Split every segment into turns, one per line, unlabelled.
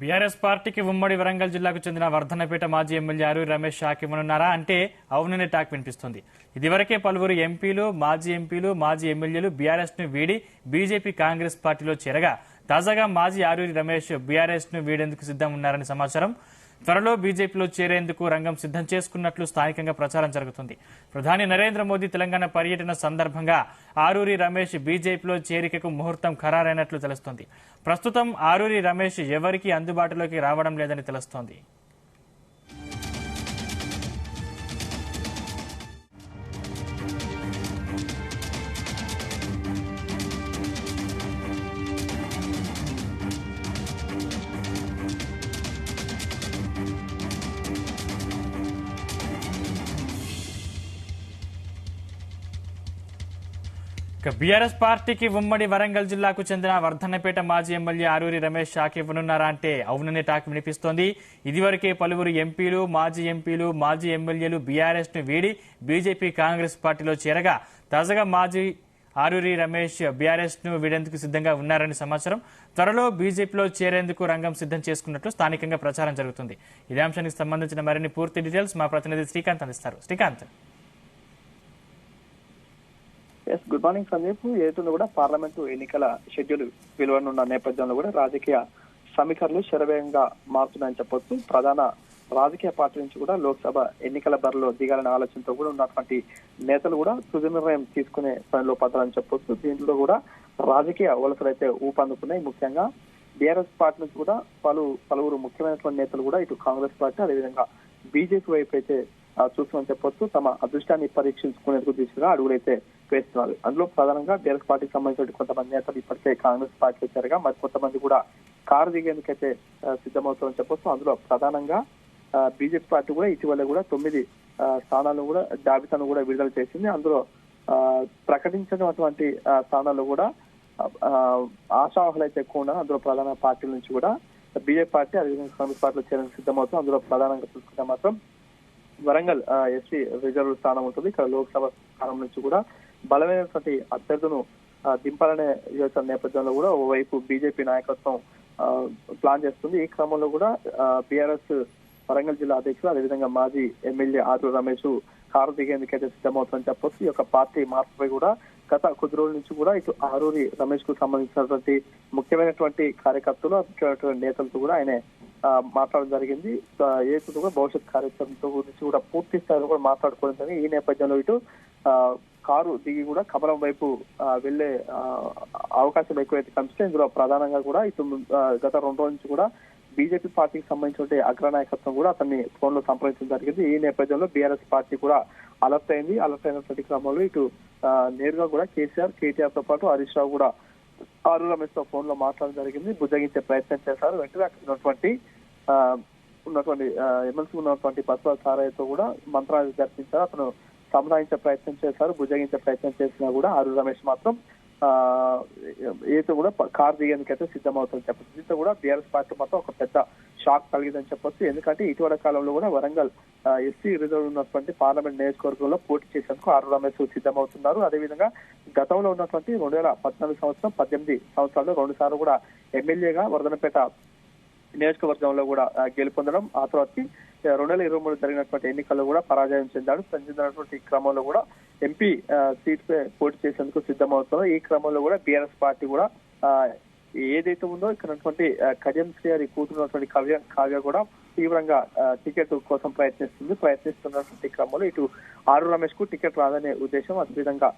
BRS పార్టీకి ఉమ్మడి వరంగల్ జిల్లాకు చెందిన వర్ధన్నపేట మాజీ ఎమ్మెల్యే ఆరూరి రమేష్ షాక్ ఇవ్వనున్నారా అంటే అవుననే టాక్ వినిపిస్తుంది. ఇదివరకే పలువురు ఎంపీలు, మాజీ ఎమ్మెల్యేలు బీఆర్ఎస్ ను వీడి బీజేపీ కాంగ్రెస్ పార్టీలో చేరగా తాజాగా మాజీ ఆరూరి రమేష్ బీఆర్ఎస్ ను వీడేందుకు సిద్దం ఉన్నారని సమాచారం. త్వరలో బీజేపీలో చేరేందుకు రంగం సిద్దం చేసుకున్నట్లు స్థానికంగా ప్రచారం జరుగుతుంది. ప్రధాని నరేంద్ర మోదీ తెలంగాణ పర్యటన సందర్భంగా ఆరూరి రమేష్ బీజేపీలో చేరికకు ముహూర్తం ఖరారైనట్లు తెలుస్తోంది. ప్రస్తుతం ఆరూరి రమేష్ ఎవరికీ అందుబాటులోకి రావడం లేదని తెలుస్తోంది. బీఆర్ఎస్ పార్టీకి ఉమ్మడి వరంగల్ జిల్లాకు చెందిన వర్ధన్నపేట మాజీ ఎమ్మెల్యే ఆరూరి రమేష్ షాక్ ఇవ్వనున్నారా అంటే అవుననే టాక్ వినిపిస్తోంది. ఇదివరకే పలువురు ఎంపీలు, మాజీ ఎమ్మెల్యేలు బీఆర్ఎస్ ను వీడి బీజేపీ కాంగ్రెస్ పార్టీలో చేరగా తాజాగా మాజీ ఆరూరి రమేష్ బీఆర్ఎస్ ను వీడేందుకు సిద్దంగా ఉన్నారని సమాచారం. త్వరలో బీజేపీలో చేరేందుకు రంగం సిద్దం చేసుకున్నట్లు స్థానికంగా ప్రచారం జరుగుతుంది. ఇదే అంశానికి సంబంధించిన మరిన్ని పూర్తి డీటెయిల్స్ మా ప్రతినిధి శ్రీకాంత్ అందిస్తారు. శ్రీకాంత్.
Good morning Sandeep. ఏదైతుందో కూడా పార్లమెంటు ఎన్నికల షెడ్యూల్ వెలువడనున్న నేపథ్యంలో కూడా రాజకీయ సమీకరణలు శరవేగంగా మారుతున్నాయని చెప్పొచ్చు. ప్రధాన రాజకీయ పార్టీ నుంచి కూడా లోక్సభ ఎన్నికల బరిలో దిగాలనే ఆలోచనతో కూడా ఉన్నటువంటి నేతలు కూడా తుది నిర్ణయం తీసుకునే పనిలో పడ్డారని చెప్పొచ్చు. దీంట్లో కూడా రాజకీయ వలసలు అయితే ఊపందుకున్నాయి. ముఖ్యంగా బీఆర్ఎస్ పార్టీ నుంచి కూడా పలువురు ముఖ్యమైనటువంటి నేతలు కూడా ఇటు కాంగ్రెస్ పార్టీ అదేవిధంగా బీజేపీ వైపు అయితే చూస్తున్నామని చెప్పొచ్చు. తమ అదృష్టాన్ని పరీక్షించుకునేందుకు దిశగా అడుగులైతే వేస్తున్నారు. అందులో ప్రధానంగా బీఆర్ఎస్ పార్టీకి సంబంధించిన కొంతమంది నేతలు ఇప్పటికే కాంగ్రెస్ పార్టీ వచ్చారుగా మరి కొంతమంది కూడా కారు దిగేందుకైతే సిద్ధమవుతారని చెప్పొచ్చు. అందులో ప్రధానంగా బీజేపీ పార్టీ కూడా ఇటీవల కూడా 9 స్థానాలను కూడా జాబితాను కూడా విడుదల చేసింది. అందులో ప్రకటించినటువంటి స్థానాల్లో కూడా ఆశావాహులు అయితే ఎక్కువ ఉన్నారు. అందులో ప్రధాన పార్టీల నుంచి కూడా బీజేపీ పార్టీ అదేవిధంగా కాంగ్రెస్ పార్టీలో చేరేందుకు సిద్ధమవుతుంది. అందులో ప్రధానంగా చూసుకుంటే మాత్రం వరంగల్ ఎస్సీ రిజర్వ్ స్థానం ఉంటుంది. ఇక్కడ లోక్సభ స్థానం నుంచి కూడా బలమైనటువంటి అభ్యర్థును దింపాలనే యోచన నేపథ్యంలో కూడా ఓవైపు బీజేపీ నాయకత్వం ప్లాన్ చేస్తుంది. ఈ క్రమంలో కూడా బీఆర్ఎస్ వరంగల్ జిల్లా అధ్యక్షుడు అదేవిధంగా మాజీ ఎమ్మెల్యే ఆరూరి రమేష్ కారు దిగేందుకైతే సిద్ధమవుతుందని చెప్పొచ్చు. ఈ యొక్క పార్టీ మార్పుపై కూడా గత కొద్ది రోజుల నుంచి కూడా ఇటు ఆరూరి రమేష్ కు సంబంధించినటువంటి ముఖ్యమైనటువంటి కార్యకర్తలు ముఖ్యమైనటువంటి నేతలతో కూడా ఆయన మాట్లాడడం జరిగింది. ఏదో కూడా భవిష్యత్ కార్యక్రమంతో గురించి కూడా పూర్తి స్థాయిలో కూడా మాట్లాడుకోవడం జరిగింది. ఈ నేపథ్యంలో ఇటు కారు దిగి కూడా కమలం వైపు వెళ్లే అవకాశం ఎక్కువైతే కనిపిస్తే ఇందులో ప్రధానంగా కూడా ఇటు గత 2 రోజుల నుంచి కూడా బీజేపీ పార్టీకి సంబంధించిన అగ్రనాయకత్వం కూడా అతన్ని ఫోన్ లో సంప్రదించడం జరిగింది. ఈ నేపథ్యంలో బీఆర్ఎస్ పార్టీ కూడా అలర్ట్ అయినటువంటి క్రమంలో ఇటు నేరుగా కూడా కేటీఆర్ తో పాటు హరీష్ రావు కూడా ఆరూరి రమేష్ తో ఫోన్ లో మాట్లాడడం జరిగింది. బుజ్జగించే ప్రయత్నం చేశారు. వెంటనే అక్కడ ఉన్నటువంటి ఎమ్మెల్సీ ఉన్నటువంటి బస్వ సారయ్యతో కూడా మంత్రాలు జరిపించారు. అతను సంధానించే ప్రయత్నం చేశారు. బుజ్జగించే ప్రయత్నం చేసినా కూడా ఆరూరి రమేష్ మాత్రం ఏతో కూడా కారు దిగేందుకైతే సిద్ధమవుతుందని చెప్పచ్చు. దీంతో కూడా బీఆర్ఎస్ పార్టీ మొత్తం ఒక పెద్ద షాక్ కలిగిందని చెప్పొచ్చు. ఎందుకంటే ఇటీవల కాలంలో కూడా వరంగల్ ఎస్సీ రిజర్వ్ ఉన్నటువంటి పార్లమెంట్ నియోజకవర్గంలో పోటీ చేసేందుకు ఆరూరి రమేష్ సిద్ధమవుతున్నారు. అదేవిధంగా గతంలో ఉన్నటువంటి 2014 సంవత్సరం 18 సంవత్సరాల్లో 2 సార్లు కూడా ఎమ్మెల్యేగా వర్ధన్నపేట నియోజకవర్గంలో కూడా గెలుపొందడం, ఆ తర్వాత 2023 జరిగినటువంటి ఎన్నికల్లో కూడా పరాజయం చెందినటువంటి క్రమంలో కూడా ఎంపీ సీట్ పై పోటీ చేసేందుకు సిద్ధమవుతుందో ఈ క్రమంలో కూడా బీఆర్ఎస్ పార్టీ కూడా ఏదైతే ఉందో ఇక్కడ కళ్యాణ్ శ్రీహరి కూతురున్నటువంటి కావ్య కూడా తీవ్రంగా టికెట్ కోసం ప్రయత్నిస్తున్నటువంటి క్రమంలో ఇటు ఆరూరి రమేష్ కు టికెట్ రాదనే ఉద్దేశం, అదేవిధంగా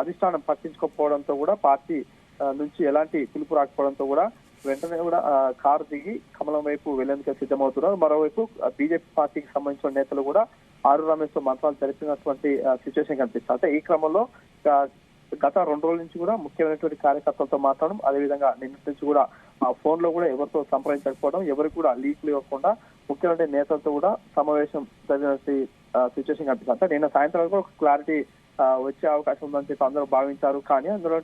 అధిష్టానం పట్టించుకోకపోవడంతో కూడా పార్టీ నుంచి ఎలాంటి పిలుపు రాకపోవడంతో కూడా వెంటనే కూడా కారు దిగి కమలం వైపు వెళ్లేందుకు సిద్ధమవుతున్నారు. మరోవైపు బీజేపీ పార్టీకి సంబంధించిన నేతలు కూడా ఆరూరి రమేష్ తో మంత్రాలు జరిపినటువంటి సిచ్యువేషన్ కనిపిస్తుంది. అంటే ఈ క్రమంలో గత 2 రోజుల నుంచి కూడా ముఖ్యమైనటువంటి కార్యకర్తలతో మాట్లాడడం, అదేవిధంగా నిన్నటి నుంచి కూడా ఆ ఫోన్ లో కూడా ఎవరితో సంప్రదించకపోవడం, ఎవరికి కూడా లీక్లు ఇవ్వకుండా ముఖ్యమైన నేతలతో కూడా సమావేశం జరిగినటువంటి సిచ్యువేషన్ కనిపిస్తుంది. అంటే నిన్న సాయంత్రం కూడా ఒక క్లారిటీ వచ్చే అవకాశం ఉందని చెప్పి అందరూ భావించారు. కానీ అందులో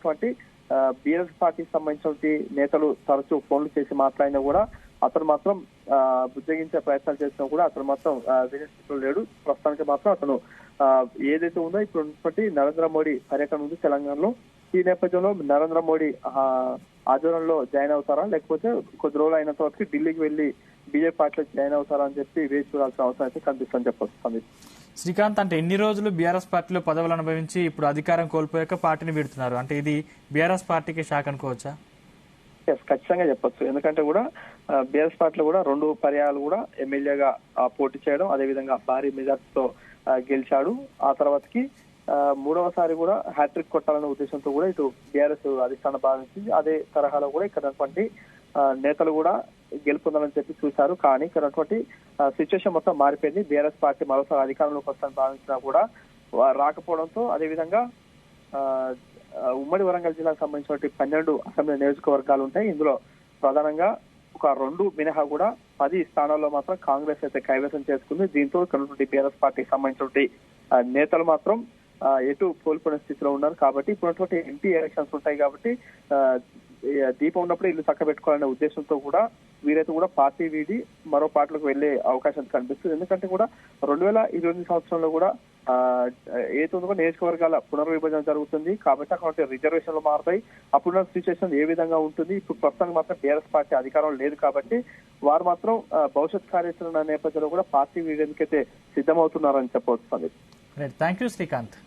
బీఆర్ఎస్ పార్టీకి సంబంధించిన నేతలు తరచూ ఫోన్లు చేసి మాట్లాడినా కూడా అతను మాత్రం బుజ్జగించే ప్రయత్నాలు చేసినా కూడా అతను మాత్రం వినే స్థితిలో లేడు. ప్రస్తుతానికి మాత్రం అతను ఏదైతే ఉందో ఇప్పుడు నరేంద్ర మోడీ పర్యటన ఉంది తెలంగాణలో, ఈ నేపథ్యంలో నరేంద్ర మోడీ ఆధ్వర్యంలో జాయిన్ అవుతారా, లేకపోతే కొద్ది రోజులు అయిన తర్వాత ఢిల్లీకి వెళ్లి బీజేపీ పార్టీలో జాయిన్ అవుతారా అని చెప్పి వేచి చూడాల్సిన అవసరం అయితే కనిపిస్తుందని చెప్పొస్తుంది.
శ్రీకాంత్, అంటే ఎన్ని రోజులు బీఆర్ఎస్ పార్టీలో పదవులు అనుభవించి ఇప్పుడు అధికారం కోల్పోయాక పార్టీని వీడుతున్నారు, అంటే ఇది బీఆర్ఎస్ పార్టీకి షాక్ అనుకోవచ్చా?
ఖచ్చితంగా చెప్పొచ్చు. ఎందుకంటే కూడా బీఆర్ఎస్ పార్టీలో కూడా 2 పర్యాయాలు కూడా ఎమ్మెల్యేగా పోటీ చేయడం, అదేవిధంగా భారీ మెజార్టీతో గెలిచాడు. ఆ తర్వాతకి 3వసారి కూడా హ్యాట్రిక్ కొట్టాలనే ఉద్దేశంతో కూడా ఇటు బీఆర్ఎస్ అధిష్టానం భావించింది. అదే తరహాలో కూడా ఇక్కడ నేతలు కూడా గెలుపొందాలని చెప్పి చూశారు. కానీ ఇక్కడ సిచ్యువేషన్ మొత్తం మారిపోయింది. బీఆర్ఎస్ పార్టీ మరోసారి అధికారంలోకి వస్తామని భావించినా కూడా రాకపోవడంతో, అదేవిధంగా ఉమ్మడి వరంగల్ జిల్లాకు సంబంధించిన 12 అసెంబ్లీ నియోజకవర్గాలు ఉంటాయి. ఇందులో ప్రధానంగా ఒక 2 మినహా కూడా 10 స్థానాల్లో మాత్రం కాంగ్రెస్ అయితే కైవసం చేసుకుంది. దీంతో ఇక్కడ బీఆర్ఎస్ పార్టీకి సంబంధించిన నేతలు మాత్రం ఎటు కోల్పోయిన స్థితిలో ఉన్నారు. కాబట్టి ఇప్పుడు ఎంపీ ఎలక్షన్స్ ఉంటాయి కాబట్టి దీపం ఉన్నప్పుడు ఇల్లు చక్కబెట్టుకోవాలనే ఉద్దేశంతో కూడా వీరైతే కూడా పార్టీ వీడి మరో పార్టీలకు వెళ్లే అవకాశం కనిపిస్తుంది. ఎందుకంటే కూడా 2028 సంవత్సరంలో కూడా ఏదో నియోజకవర్గాల పునర్విభజన జరుగుతుంది కాబట్టి అక్కడ రిజర్వేషన్లు మారుతాయి. అప్పుడున్న సిచ్యువేషన్ ఏ విధంగా ఉంటుంది? ఇప్పుడు ప్రస్తుతానికి మాత్రం టీఆర్ఎస్ పార్టీ అధికారం లేదు కాబట్టి వారు మాత్రం భవిష్యత్ కార్యాచరణ నేపథ్యంలో కూడా పార్టీ వీడేందుకైతే సిద్ధమవుతున్నారని చెప్పవచ్చు.
Thank you Srikanth.